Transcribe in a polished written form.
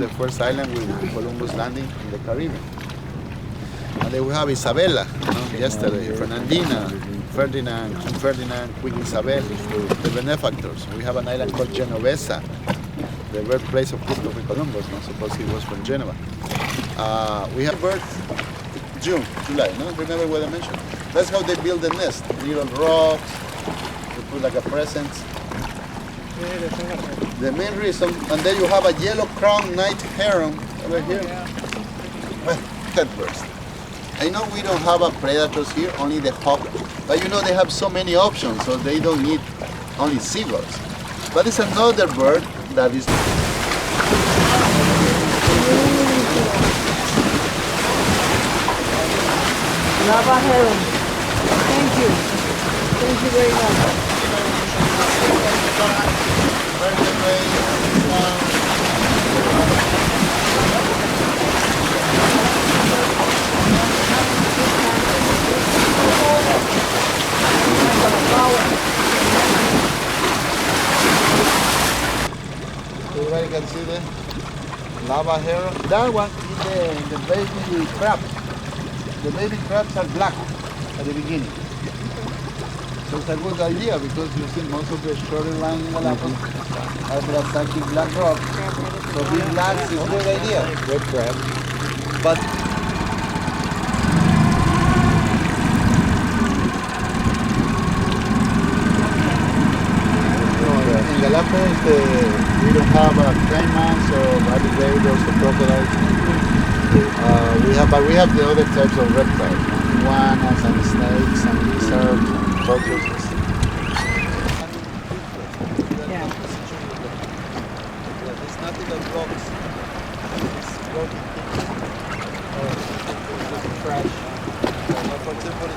the first island with Columbus landing in the Caribbean. And then we have Isabella, yesterday, Fernandina, Ferdinand, King Ferdinand, Queen Isabel, the benefactors. We have an island called Genovesa, the birthplace of Christopher Columbus, suppose he was from Genova. We have birth June, July, remember what I mentioned? That's how they build the nest, little rocks, they put like a present. The main reason, and then you have a yellow crowned night heron over here. Well, headfirst. I know we don't have predators here, only the hawk, but they have so many options, so they don't need only seagulls. But it's another bird that is... Lava heron. Thank you. Thank you very much. Everybody can see the lava heron. That one is the baby crab. The baby crabs are black at the beginning. So it's a good idea because you see most of the shoreline in Galapagos are attacking black rock. So being black is a good idea. Red crab. But in Galapagos we don't have caimans or alligators or crocodiles. We have the other types of reptiles, iguanas and snakes and lizards and tortoises. Yeah. There's nothing that blocks. It's broken. Or trash. For example,